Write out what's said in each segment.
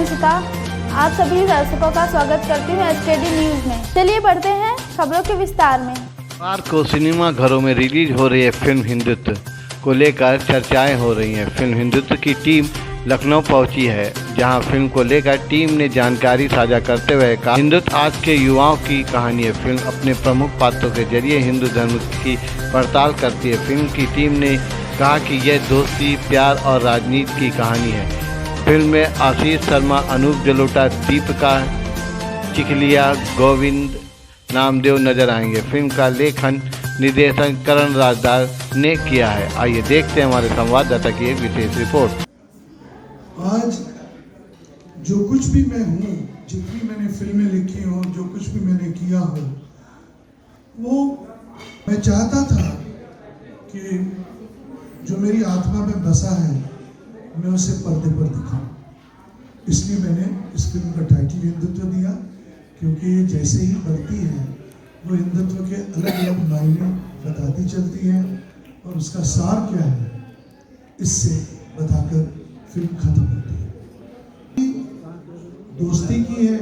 अंशिता, आप सभी दर्शकों का स्वागत करती हूँ एसकेडी न्यूज में। चलिए बढ़ते हैं खबरों के विस्तार में। सोमवार को सिनेमा घरों में रिलीज हो रही है फिल्म हिंदुत्व को लेकर चर्चाएं हो रही हैं। फिल्म हिंदुत्व की टीम लखनऊ पहुंची है, जहां फिल्म को लेकर टीम ने जानकारी साझा करते हुए कहा, हिंदुत्व आज के युवाओं की कहानी है। फिल्म अपने प्रमुख पात्रों के जरिए हिंदू धर्म की पड़ताल करती है। फिल्म की टीम ने कहा कि यह दोस्ती, प्यार और राजनीति की कहानी है। फिल्म में आशीष शर्मा, अनूप जलोटा, दीपिका चिखलिया, गोविंद नामदेव नजर आएंगे। फिल्म का लेखन निर्देशन करण राजदार ने किया है। आइए देखते हैं हमारे संवाददाता की एक विशेष रिपोर्ट। आज जो कुछ भी मैं हूँ, जितनी मैंने फिल्में लिखी हो, जो कुछ भी मैंने किया हो, वो मैं चाहता था कि जो मेरी आत्मा में बसा है मैं उसे पर्दे पर दिखाऊं। इसलिए मैंने इस फिल्म का टाइटल हिंदुत्व दिया, क्योंकि ये जैसे ही बढ़ती है वो हिंदुत्व के अलग अलग मायने बताती चलती है और उसका सार क्या है इससे बताकर फिल्म खत्म होती है। दोस्ती की है,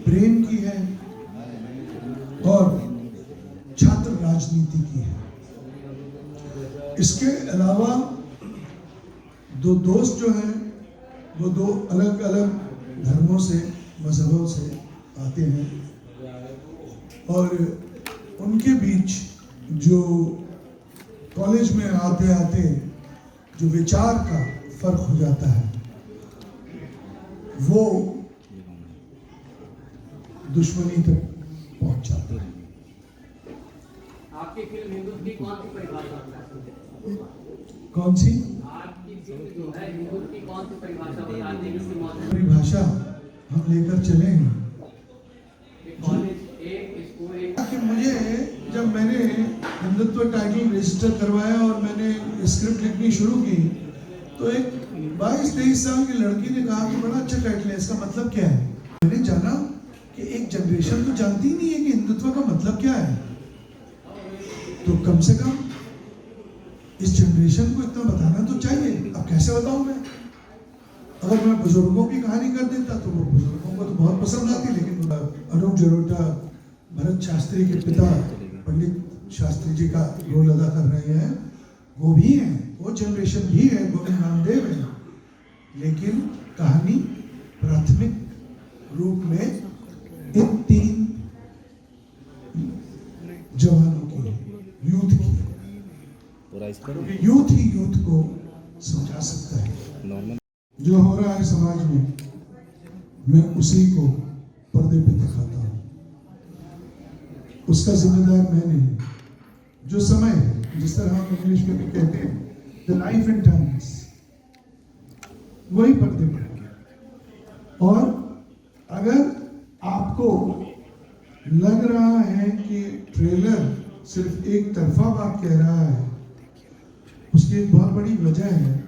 प्रेम की है और छात्र राजनीति की है। इसके अलावा दो दोस्त जो हैं वो दो अलग अलग धर्मों से, मजहबों से आते हैं और उनके बीच जो कॉलेज में आते आते जो विचार का फर्क हो जाता है वो दुश्मनी तक पहुंच जाता है। आपकी फिल्म हिंदुत्व की कौन सी परिभाषा है? कौन सी आपकी फिल्म जो है हिंदुत्व की कौन सी परिभाषा बताते हैं? किसी मौजूद परिभाषा हम लेकर चलेंगे। कॉलेज एक स्कूल एक कि मुझे जब मैंने हिंदुत्व टाइटल रजिस्टर करवाया और मैंने स्क्रिप्ट लिखनी शुरू की तो एक 22-23 साल की लड़की ने कहा कि बड़ा अच्छा टाइटल है, इसका मतलब क्या है? मैंने जाना कि एक जनरेशन तो जानती ही नहीं है कि हिंदुत्व का मतलब क्या है, तो कम से कम इस जनरेशन को इतना बताना तो चाहिए। अब कैसे बताऊं मैं? अगर मैं बुजुर्गों की कहानी कर देता तो वो बुजुर्गों को तो बहुत पसंद आती, लेकिन अनूप जलोटा भरत शास्त्री के पिता पंडित शास्त्री जी का रोल अदा कर रहे हैं, वो भी हैं, वो जनरेशन भी है, गोविंद नामदेव है, लेकिन कहानी प्राथमिक रूप में इन 3 जवानों की है, यूथ की है, क्योंकि यूथ ही यूथ को समझा सकता है। जो हो रहा है समाज में मैं उसी को पर्दे पे दिखाता हूँ, उसका जिम्मेदार मैं नहीं। जो समय है, जिस तरह हम इंग्लिश में भी कहते हैं द लाइफ इन टाइम्स, वही पर्दे पर। और अगर आपको लग रहा है कि ट्रेलर सिर्फ एक तरफा बात कह रहा है, उसकी एक बहुत बड़ी वजह है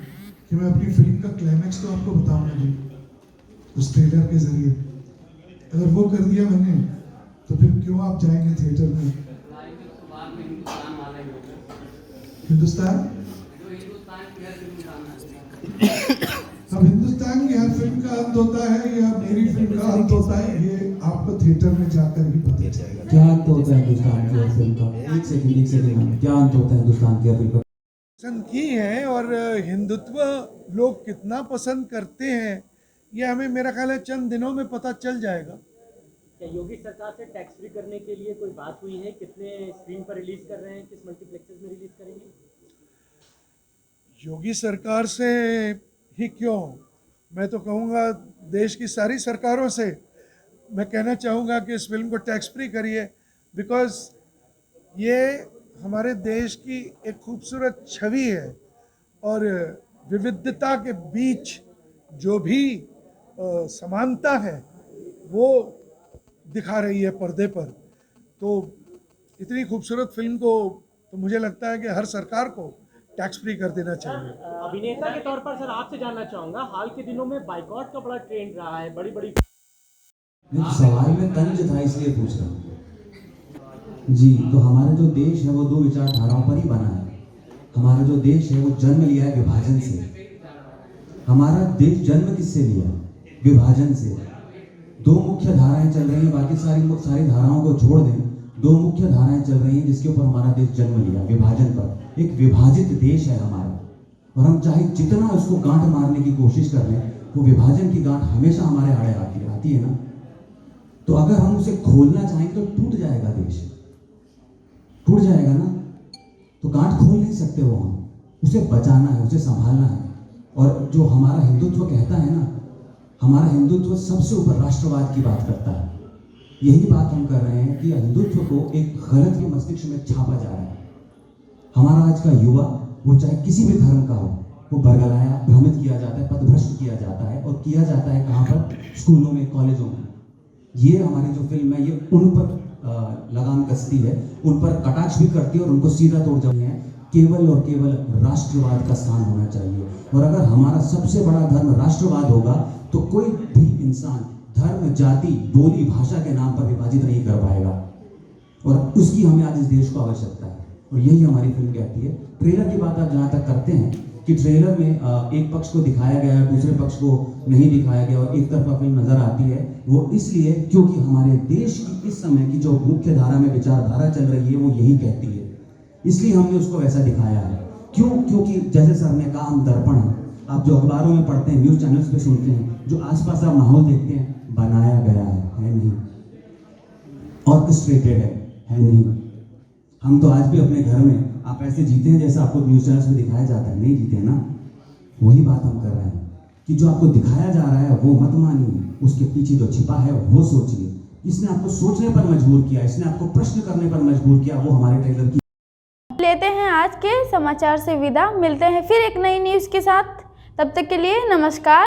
कि मैं अपनी फिल्म का क्लाइमैक्स तो आपको बताऊंगा जी उस ट्रेलर के जरिए। अगर वो कर दिया मैंने तो फिर क्यों आप जाएंगे थिएटर में? हिंदुस्तान, अब हिंदुस्तान की हर फिल्म का अंत होता है या मेरी फिल्म का अंत होता है, ये आपको थिएटर में जाकर ही पता चलेगा। क्या अंत होता है हिंदुस्तान की हर फिल्म का? एक सेकंड क्या अंत होता है हिंदुस्तान की हर फिल्म का? पसंद की है और हिंदुत्व लोग कितना पसंद करते हैं ये हमें, मेरा ख्याल है, चंद दिनों में पता चल जाएगा। क्या योगी सरकार से टैक्स फ्री करने के लिए कोई बात हुई है? कितने स्क्रीन पर रिलीज कर रहे हैं, किस मल्टीप्लेक्सेस में रिलीज करेंगे? योगी सरकार से ही क्यों, मैं तो कहूँगा देश की सारी सरकारों से मैं कहना चाहूँगा कि इस फिल्म को टैक्स फ्री करिए, बिकॉज ये हमारे देश की एक खूबसूरत छवि है और विविधता के बीच जो भी समानता है वो दिखा रही है पर्दे पर। तो इतनी खूबसूरत फिल्म को तो मुझे लगता है कि हर सरकार को टैक्स फ्री कर देना चाहिए। अभिनेता के तौर पर सर आपसे जानना चाहूँगा, हाल के दिनों में बाइकॉट का बड़ा ट्रेंड रहा है, बड़ी बड़ी सवाल में तंज था इसलिए पूछ रहा हूँ जी। तो हमारा जो देश है वो 2 विचारधाराओं पर ही बना है। हमारा जो देश है वो जन्म लिया है विभाजन से। हमारा देश जन्म किससे लिया? विभाजन से। दो मुख्य धाराएं चल रही हैं, बाकी सारी धाराओं को छोड़ दें। दो मुख्य धाराएं चल रही हैं जिसके ऊपर हमारा देश जन्म लिया, विभाजन पर। एक विभाजित देश है हमारा, और हम चाहे जितना उसको गांठ मारने की कोशिश कर लें, वो विभाजन की गांठ हमेशा हमारे आड़े आती है ना। तो अगर हम उसे खोलना चाहें तो टूट जाएगा देश, टूट जाएगा ना। तो गांठ खोल नहीं सकते वो, हम उसे बचाना है, उसे संभालना है। और जो हमारा हिंदुत्व कहता है ना, हमारा हिंदुत्व सबसे ऊपर राष्ट्रवाद की बात करता है। यही बात हम कर रहे हैं कि हिंदुत्व को एक गलत के मस्तिष्क में छापा जा रहा है। हमारा आज का युवा, वो चाहे किसी भी धर्म का हो, वो बरगलाया, भ्रमित किया जाता है, पथभ्रष्ट किया जाता है। और किया जाता है कहाँ पर? स्कूलों में, कॉलेजों में। ये हमारी जो फिल्म है, ये उन पर लगाम कसती है, उन पर कटाक्ष भी करती है और उनको सीधा तोड़ जाती है। केवल और केवल राष्ट्रवाद का स्थान होना चाहिए। और अगर हमारा सबसे बड़ा धर्म राष्ट्रवाद होगा तो कोई भी इंसान धर्म, जाति, बोली, भाषा के नाम पर विभाजित नहीं कर पाएगा। और उसकी हमें आज इस देश को आवश्यकता है, और यही हमारी फिल्म कहती है। ट्रेलर की बात आप जहाँ तक करते हैं कि ट्रेलर में एक पक्ष को दिखाया गया है, दूसरे पक्ष को नहीं दिखाया गया, और एक तरफा फिल्म नजर आती है, वो इसलिए क्योंकि हमारे देश की इस समय की जो मुख्य धारा में विचारधारा चल रही है वो यही कहती है, इसलिए हमने उसको वैसा दिखाया है। क्यों? क्योंकि जैसे सर ने कहा, हम दर्पण हैं। आप जो अखबारों में पढ़ते हैं, न्यूज़ चैनल्स पे सुनते हैं, जो आसपास आप माहौल देखते हैं, बनाया गया है नहीं, ऑर्केस्ट्रेटेड है नहीं। हम तो आज भी अपने घर में आप ऐसे जीते हैं जैसा आपको न्यूज़ चैनल्स में दिखाया जाता है, नहीं जीते ना। वही बात हम कर रहे हैं कि जो आपको दिखाया जा रहा है वो मत मानिए, उसके पीछे जो छिपा है वो सोचिए। इसने आपको सोचने पर मजबूर किया, इसने आपको प्रश्न करने पर मजबूर किया, वो हमारे ट्रेलर की। लेते हैं आज के समाचार से विदा, मिलते हैं फिर एक नई न्यूज़ के साथ। तब तक के लिए नमस्कार।